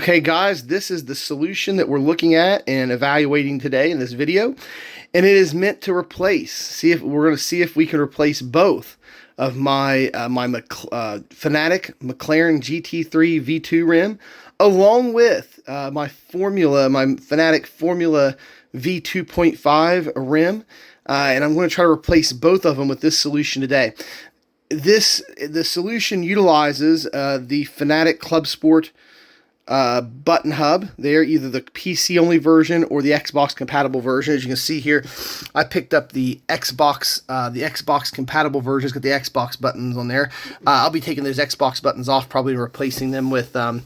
Okay guys, this is the solution that we're looking at and evaluating today in this video, and it is meant to replace, we're going to see if we can replace both of my Fanatec McLaren GT3 V2 rim along with my Fanatec Formula V2.5 rim, and I'm going to try to replace both of them with this solution today. The solution utilizes the Fanatec Clubsport button hub. They're either the PC only version or the Xbox compatible version. As you can see here, I picked up the Xbox compatible version. It's got the Xbox buttons on there. I'll be taking those Xbox buttons off, probably replacing them with some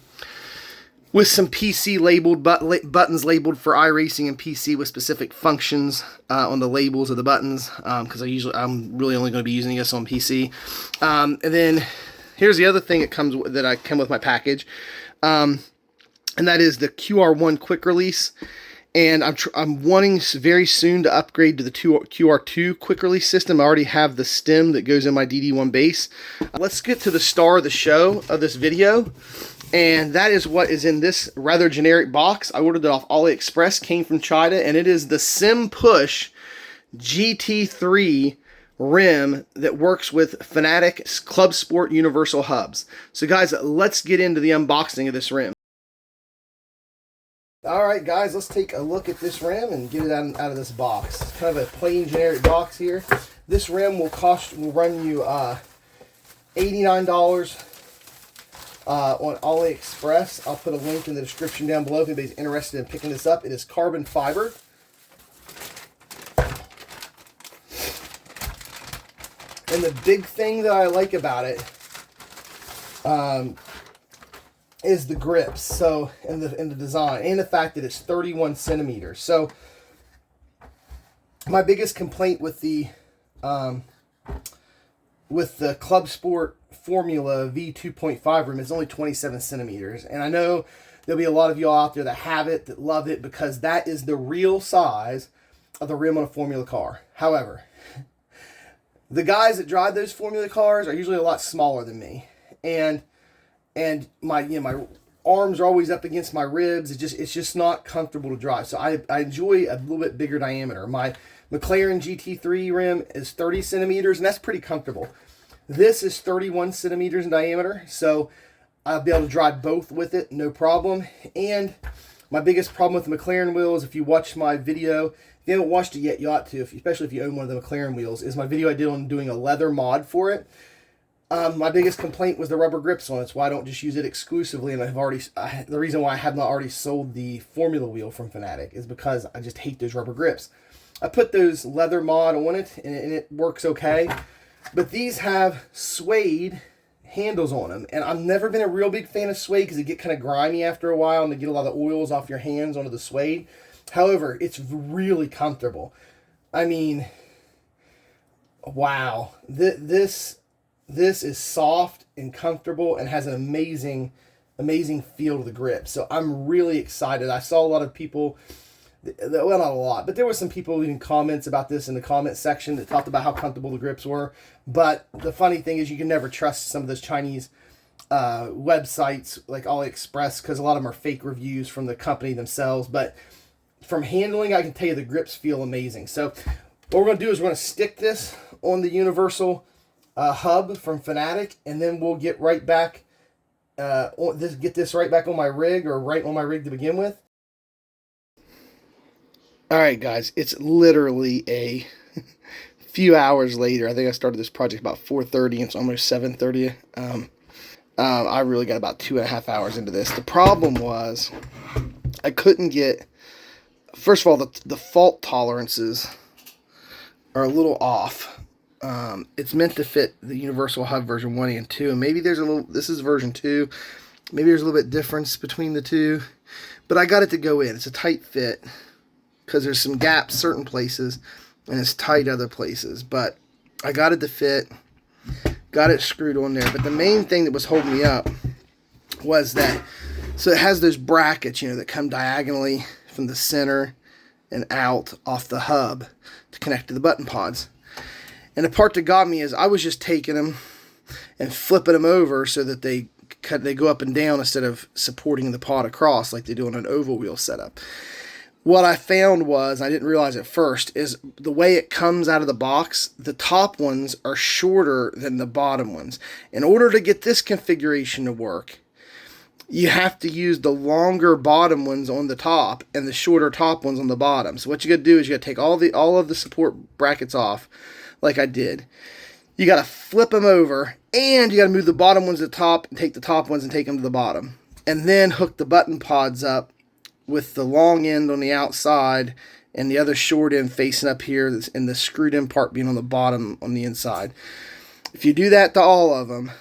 PC labeled buttons labeled for iRacing and PC with specific functions on the labels of the buttons, because I'm really only going to be using this on PC. And then here's the other thing that come with my package. And that is the QR1 quick release, and I'm wanting very soon to upgrade to the QR2 quick release system. I already have the stem that goes in my DD1 base. Let's get to the star of the show of this video, and that is what is in this rather generic box. I ordered it off AliExpress, came from China, and it is the SIMPUSH GT3 rim that works with Fanatec Clubsport universal hubs. So guys, let's get into the unboxing of this rim. Alright guys, let's take a look at this rim and get it out of this box. It's kind of a plain generic box here. This rim will run you $89 on AliExpress. I'll put a link in the description down below if anybody's interested in picking this up. It is carbon fiber. And the big thing that I like about it is the grips, so in the design, and the fact that it's 31 centimeters. So my biggest complaint with the Clubsport Formula V2.5 rim is only 27 centimeters, and I know there'll be a lot of y'all out there that have it, that love it, because that is the real size of the rim on a Formula car. However, the guys that drive those Formula cars are usually a lot smaller than me, and my arms are always up against my ribs. It's just not comfortable to drive. So I enjoy a little bit bigger diameter. My McLaren GT3 rim is 30 centimeters, and that's pretty comfortable. This is 31 centimeters in diameter, so I'll be able to drive both with it, no problem. And my biggest problem with the McLaren wheels, if you watch my video, if you haven't watched it yet, you ought to, especially if you own one of the McLaren wheels, is my video I did on doing a leather mod for it. My biggest complaint was the rubber grips on it. That's why I don't just use it exclusively, and the reason why I have not already sold the Formula wheel from Fanatec is because I just hate those rubber grips. I put those leather mod on it, and it works okay, but these have suede handles on them, and I've never been a real big fan of suede because they get kind of grimy after a while, and they get a lot of oils off your hands onto the suede. However, it's really comfortable. I mean, wow, this is soft and comfortable and has an amazing feel to the grip. So I'm really excited. I saw a lot of people, well, not a lot, but there were some people leaving comments about this in the comment section that talked about how comfortable the grips were. But the funny thing is you can never trust some of those Chinese websites like AliExpress, because a lot of them are fake reviews from the company themselves. But from handling, I can tell you the grips feel amazing. So what we're going to do is we're going to stick this on the universal hub from Fanatec, and then we'll get right back get this right back on my rig, or right on my rig to begin with. Alright guys, it's literally a few hours later. I think I started this project about 4:30, and it's almost 7:30. I really got about 2.5 hours into this. The problem was I couldn't get, first of all, the fault tolerances are a little off. It's meant to fit the universal hub version 1 and 2, and maybe there's a little, this is version 2, maybe there's a little bit difference between the two, but I got it to go in. It's a tight fit because there's some gaps certain places and it's tight other places, but I got it to fit, got it screwed on there. But the main thing that was holding me up was that, so it has those brackets, you know, that come diagonally from the center and out off the hub to connect to the button pods. And the part that got me is I was just taking them and flipping them over so that they they go up and down instead of supporting the pod across like they do on an oval wheel setup. What I found was, I didn't realize at first, is the way it comes out of the box, the top ones are shorter than the bottom ones. In order to get this configuration to work, you have to use the longer bottom ones on the top and the shorter top ones on the bottom. So what you got to do is you got to take all of the support brackets off, like I did. You got to flip them over, and you got to move the bottom ones to the top and take the top ones and take them to the bottom. And then hook the button pods up with the long end on the outside and the other short end facing up here, and the screwed in part being on the bottom on the inside. If you do that to all of them,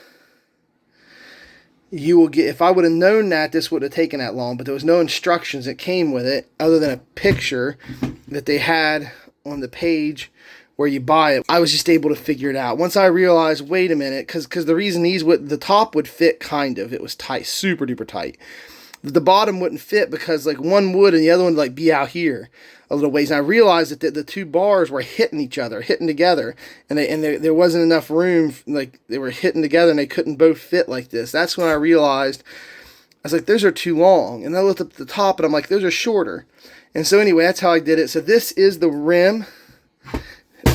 you will get, if I would have known that, this would have taken that long, but there was no instructions that came with it other than a picture that they had on the page where you buy it. I was just able to figure it out. Once I realized, wait a minute, because the reason the top would fit kind of, it was tight, super duper tight. The bottom wouldn't fit because like one would and the other one would like be out here a little ways. And I realized that the two bars were hitting each other, hitting together, and there wasn't enough room. Like they were hitting together and they couldn't both fit like this. That's when I realized, I was like, those are too long. And I looked up at the top and I'm like, those are shorter. And so anyway, that's how I did it. So this is the rim.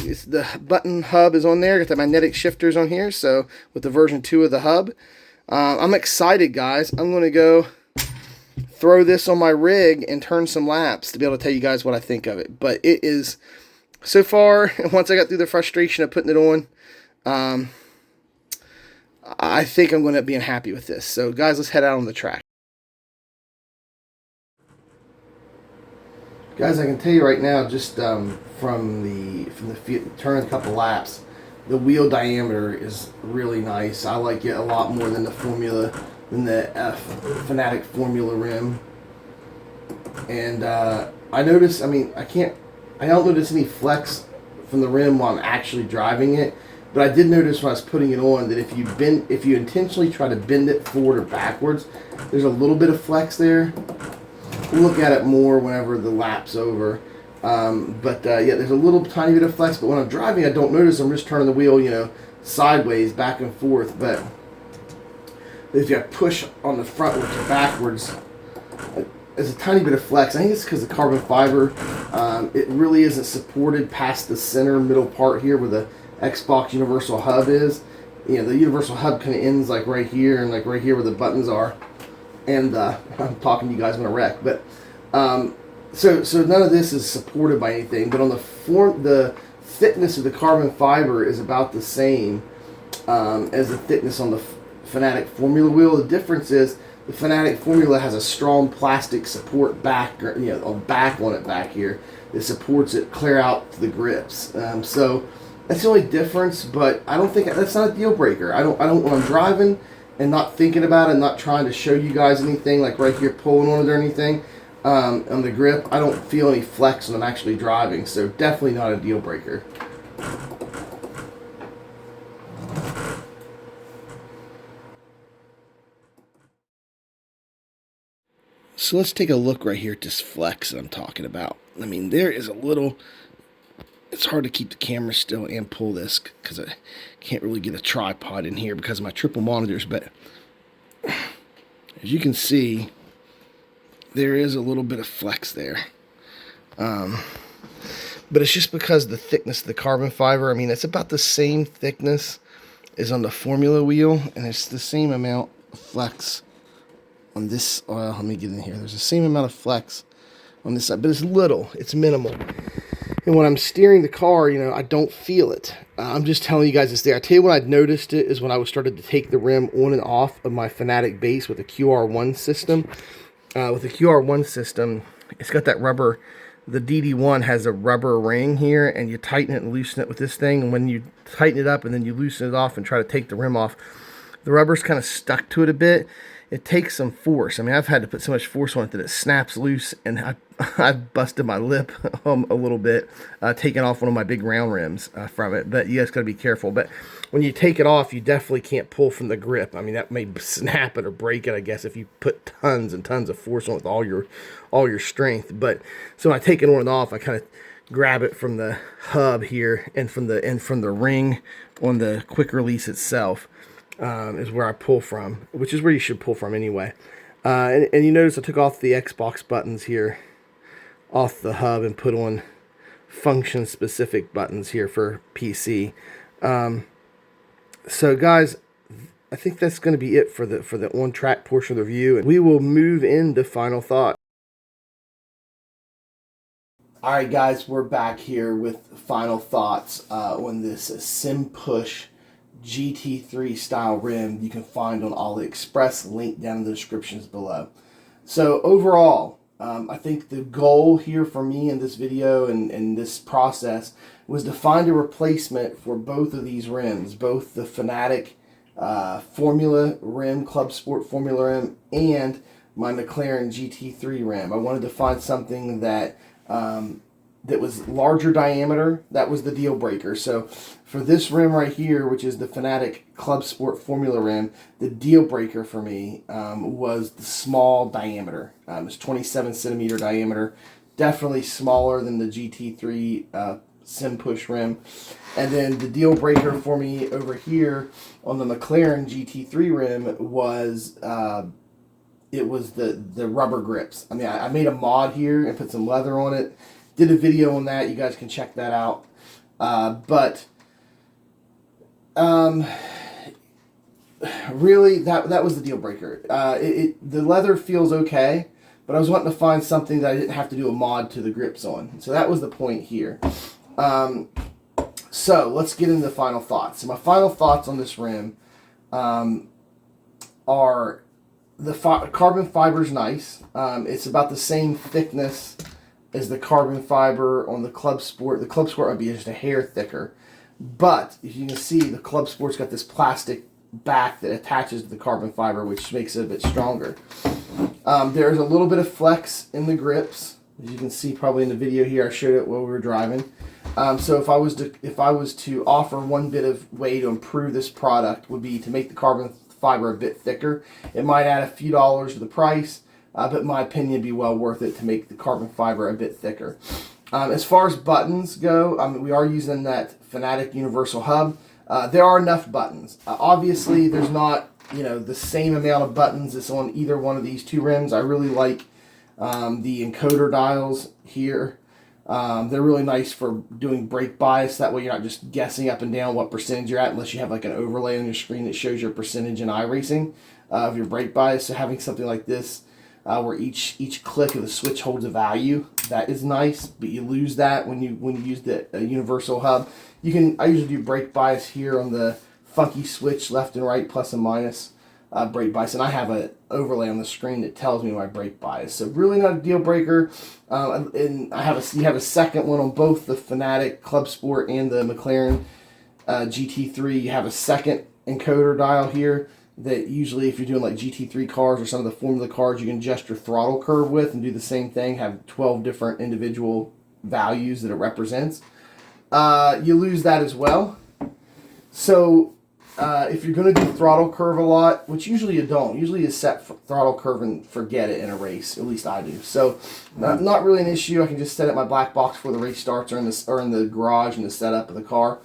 The button hub is on there. Got the magnetic shifters on here. So with the version 2 of the hub, I'm excited, guys. I'm going to go throw this on my rig and turn some laps to be able to tell you guys what I think of it. But it is, so far, once I got through the frustration of putting it on, I think I'm going to be happy with this. So guys, let's head out on the track. Guys, I can tell you right now, just from the turning a couple laps, the wheel diameter is really nice. I like it a lot more than the Fanatec Formula rim. And I notice, I don't notice any flex from the rim while I'm actually driving it, but I did notice when I was putting it on that if you intentionally try to bend it forward or backwards, there's a little bit of flex there. We'll look at it more whenever the lap's over. Yeah, there's a little tiny bit of flex, but when I'm driving, I don't notice. I'm just turning the wheel, sideways, back and forth. But if you push on the frontwards or backwards, there's a tiny bit of flex. I think it's because the carbon fiber, it really isn't supported past the center middle part here where the Xbox Universal Hub is. The Universal Hub kind of ends like right here and like right here where the buttons are. And I'm talking to you guys when I wreck, but so none of this is supported by anything. But on the thickness of the carbon fiber is about the same as the thickness on the Fanatec Formula wheel. The difference is the Fanatec Formula has a strong plastic support back, a back on it back here that supports it clear out to the grips. So that's the only difference. But I don't think that's not a deal breaker. I don't when I'm driving and not thinking about it, not trying to show you guys anything, like right here pulling on it or anything, on the grip, I don't feel any flex when I'm actually driving, so definitely not a deal breaker. So let's take a look right here at this flex that I'm talking about. There is a little, it's hard to keep the camera still and pull this because I can't really get a tripod in here because of my triple monitors, but as you can see, there is a little bit of flex there. But it's just because of the thickness of the carbon fiber. It's about the same thickness as on the Formula wheel, and it's the same amount of flex on this. Well, let me get in here. There's the same amount of flex on this side, but it's little, it's minimal. And when I'm steering the car, I don't feel it. I'm just telling you guys it's there. I tell you when I'd noticed it is when I started to take the rim on and off of my Fanatec base with the QR1 system. With the QR1 system, it's got that rubber. The DD1 has a rubber ring here, and you tighten it and loosen it with this thing. And when you tighten it up and then you loosen it off and try to take the rim off, the rubber's kind of stuck to it a bit. It takes some force. I've had to put so much force on it that it snaps loose, and I busted my lip a little bit, taking off one of my big round rims from it. But you guys got to be careful. But when you take it off, you definitely can't pull from the grip. That may snap it or break it, I guess, if you put tons and tons of force on it with all your strength. But so when I take it on and off, I kind of grab it from the hub here and from the ring on the quick release itself. is where I pull from, which is where you should pull from anyway. And you notice I took off the Xbox buttons here off the hub and put on function specific buttons here for PC. So guys, I think that's going to be it for the on-track portion of the review, and we will move into final thought. All right, guys, we're back here with final thoughts on this SIMPUSH GT3 style rim you can find on AliExpress, link down in the descriptions below. So overall, I think the goal here for me in this video and this process was to find a replacement for both of these rims, both the Fanatec Formula rim, Clubsport Formula rim, and my McLaren GT3 rim. I wanted to find something that that was larger diameter. That was the deal breaker. So for this rim right here, which is the Fanatec Clubsport Formula rim, the deal breaker for me was the small diameter. It's 27 centimeter diameter, definitely smaller than the GT3 SIMPUSH rim. And then the deal breaker for me over here on the McLaren GT3 rim was it was the rubber grips. I mean, I made a mod here and put some leather on it. Did a video on that. You guys can check that out. Really, that was the deal breaker. The leather feels okay, but I was wanting to find something that I didn't have to do a mod to the grips on. So that was the point here. So let's get into the final thoughts. So my final thoughts on this rim are the carbon fiber is nice. It's about the same thickness as the carbon fiber on the Clubsport. The Clubsport might be just a hair thicker. But as you can see, the Clubsport's got this plastic back that attaches to the carbon fiber, which makes it a bit stronger. There's a little bit of flex in the grips. As you can see probably in the video here, I showed it while we were driving. So if I was to offer one bit of way to improve this product, would be to make the carbon fiber a bit thicker. It might add a few dollars to the price, but in my opinion, it'd be well worth it to make the carbon fiber a bit thicker. As far as buttons go, we are using that Fanatec Universal Hub. There are enough buttons. Obviously, there's not the same amount of buttons that's on either one of these two rims. I really like the encoder dials here. They're really nice for doing brake bias. That way you're not just guessing up and down what percentage you're at unless you have like an overlay on your screen that shows your percentage in iRacing of your brake bias. So having something like this where each click of the switch holds a value, that is nice, but you lose that when you use the universal hub. I usually do brake bias here on the funky switch left and right, plus and minus brake bias, and I have an overlay on the screen that tells me my brake bias. So really not a deal breaker. And you have a second one on both the Fanatec Clubsport and the McLaren GT3. You have a second encoder dial here that usually if you're doing like GT3 cars or some of the Formula cars, you can adjust your throttle curve with and do the same thing, have 12 different individual values that it represents. You lose that as well. So if you're going to do throttle curve a lot, which usually you don't, usually you set throttle curve and forget it in a race, at least I do. So not really an issue. I can just set it in my black box before the race starts or in the garage in the setup of the car.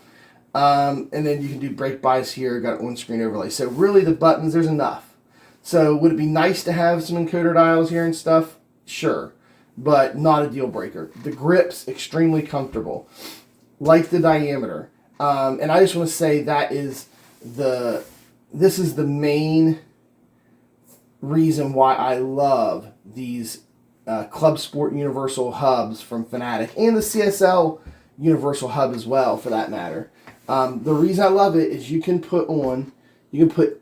And then you can do brake bias here, got an on-screen overlay. So really the buttons, there's enough. So would it be nice to have some encoder dials here and stuff? Sure, but not a deal breaker. The grip's extremely comfortable. Like the diameter. And I just want to say this is the main reason why I love these Clubsport Universal hubs from Fanatec and the CSL Universal hub as well, for that matter. The reason I love it is you can put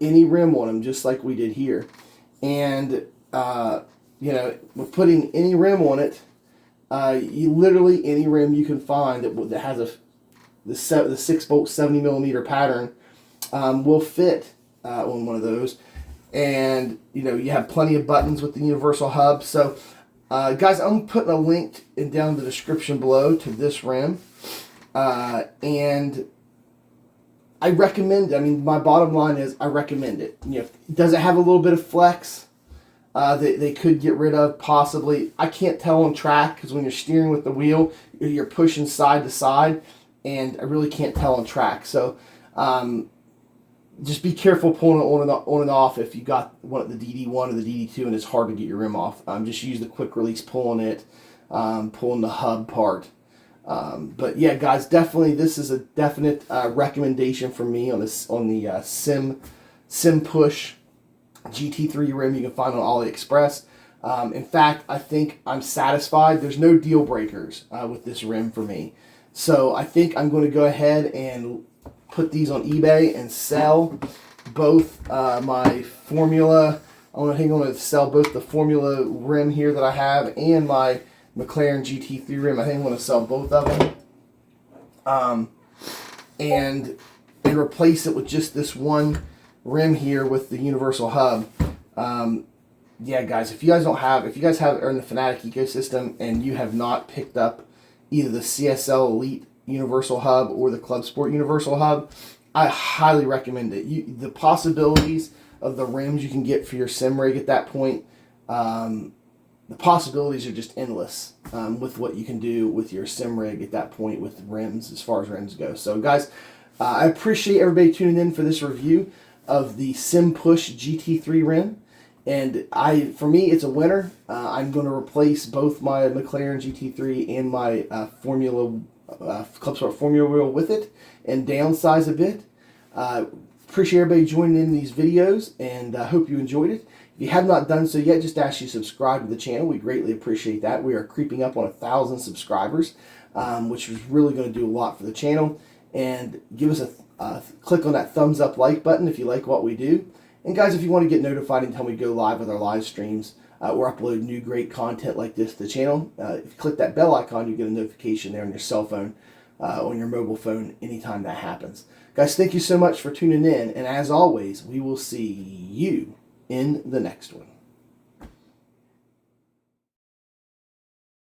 any rim on them, just like we did here, and with putting any rim on it, literally any rim you can find that has the 6-bolt 70mm pattern will fit on one of those, and you have plenty of buttons with the universal hub. So guys, I'm putting a link down in the description below to this rim, and I recommend it. I mean, my bottom line is I recommend it. Does it have a little bit of flex that they could get rid of? Possibly. I can't tell on track because when you're steering with the wheel, you're pushing side to side, and I really can't tell on track. So just be careful pulling it on and off if you got one at the DD1 or the DD2 and it's hard to get your rim off. Just use the quick release pulling it, pulling the hub part. But yeah, guys, definitely this is a definite recommendation from me on this on the SIMPUSH GT3 rim you can find on AliExpress. In fact, I think I'm satisfied. There's no deal breakers with this rim for me. So I think I'm going to go ahead and put these on eBay and sell both my Formula. I think I'm going to sell both the Formula rim here that I have and my McLaren GT3 rim. I think I'm going to sell both of them. And replace it with just this one rim here with the universal hub. Yeah, guys, if you guys are in the Fanatec ecosystem and you have not picked up either the CSL Elite Universal Hub or the Clubsport Universal Hub, I highly recommend it. The possibilities of the rims you can get for your sim rig at that point, the possibilities are just endless with what you can do with your sim rig at that point with rims, as far as rims go. So, guys, I appreciate everybody tuning in for this review of the SIMPUSH GT3 rim. And for me, it's a winner. I'm going to replace both my McLaren GT3 and my Clubsport Formula wheel with it and downsize a bit. Appreciate everybody joining in these videos, and I hope you enjoyed it. If you have not done so yet, just ask you to subscribe to the channel. We greatly appreciate that. We are creeping up on 1,000 subscribers, which is really going to do a lot for the channel. And give us a click on that thumbs up like button if you like what we do. And guys, if you want to get notified anytime we go live with our live streams, we're uploading new great content like this to the channel. If you click that bell icon, you get a notification there on your cell phone, on your mobile phone, anytime that happens. Guys, thank you so much for tuning in. And as always, we will see you in the next one.